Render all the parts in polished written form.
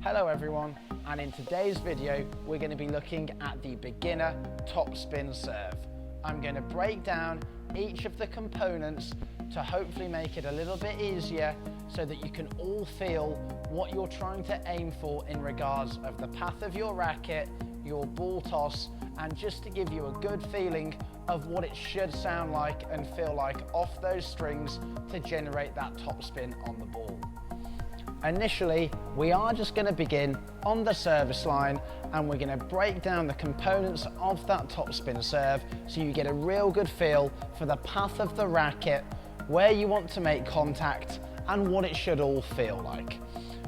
Hello everyone, and in today's video we're going to be looking at the beginner topspin serve. I'm going to break down each of the components to hopefully make it a little bit easier so that you can all feel what you're trying to aim for in regards of the path of your racket, your ball toss, and just to give you a good feeling of what it should sound like and feel like off those strings to generate that topspin on the ball. Initially, we are just going to begin on the service line and we're going to break down the components of that topspin serve so you get a real good feel for the path of the racket, where you want to make contact and what it should all feel like.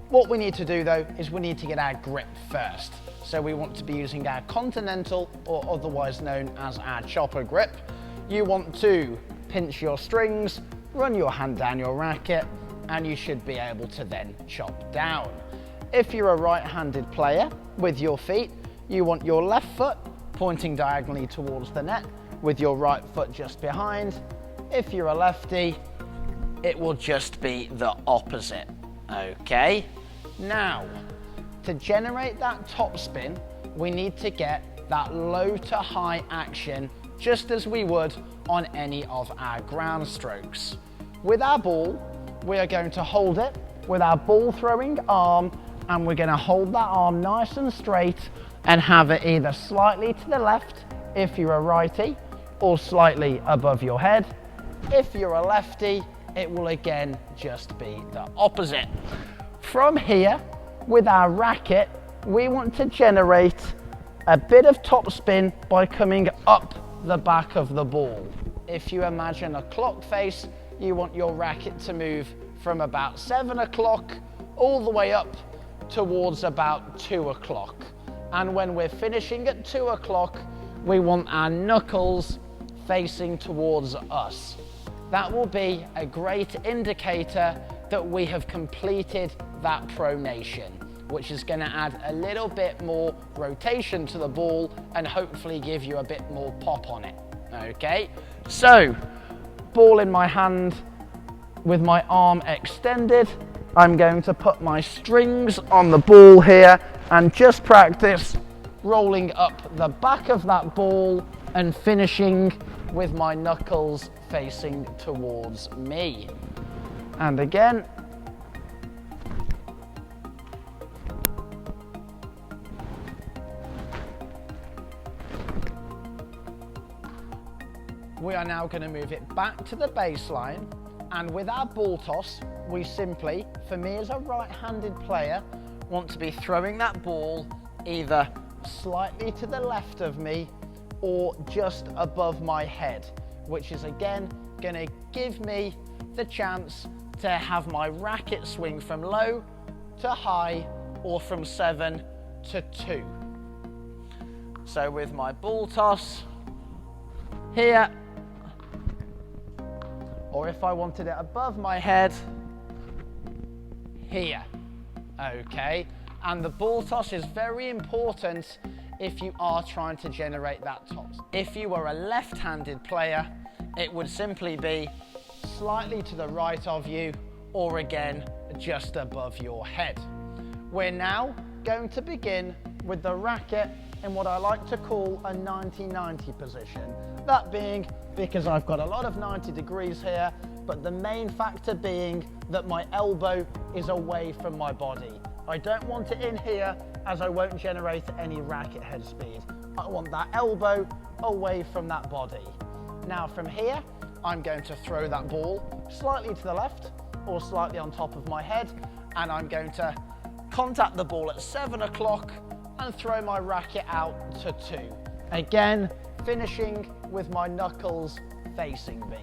What we need to do though is we need to get our grip first. So we want to be using our continental, or otherwise known as our chopper grip. You want to pinch your strings, run your hand down your racket, and you should be able to then chop down. If you're a right-handed player with your feet, you want your left foot pointing diagonally towards the net with your right foot just behind. If you're a lefty, it will just be the opposite. Okay, now to generate that topspin, we need to get that low to high action just as we would on any of our ground strokes. With our ball, we are going to hold it with our ball throwing arm, and we're going to hold that arm nice and straight and have it either slightly to the left if you're a righty or slightly above your head. If you're a lefty, it will again just be the opposite. From here, with our racket, we want to generate a bit of topspin by coming up the back of the ball. If you imagine a clock face, you want your racket to move from about 7 o'clock all the way up towards about 2 o'clock. And when we're finishing at 2 o'clock, we want our knuckles facing towards us. That will be a great indicator that we have completed that pronation, which is going to add a little bit more rotation to the ball and hopefully give you a bit more pop on it. Okay, so ball in my hand with my arm extended, I'm going to put my strings on the ball here and just practice rolling up the back of that ball and finishing with my knuckles facing towards me. And again, we are now going to move it back to the baseline, and with our ball toss, we simply, for me as a right-handed player, want to be throwing that ball either slightly to the left of me or just above my head, which is again going to give me the chance to have my racket swing from low to high or from 7 to 2. So with my ball toss here, or if I wanted it above my head, here. Okay, and the ball toss is very important if you are trying to generate that toss. If you were a left-handed player, it would simply be slightly to the right of you, or again, just above your head. We're now going to begin with the racket in what I like to call a 90-90 position. That being because I've got a lot of 90 degrees here, but the main factor being that my elbow is away from my body. I don't want it in here as I won't generate any racket head speed. I want that elbow away from that body. Now from here, I'm going to throw that ball slightly to the left or slightly on top of my head, and I'm going to contact the ball at 7 o'clock and throw my racket out to 2. Again, finishing with my knuckles facing me.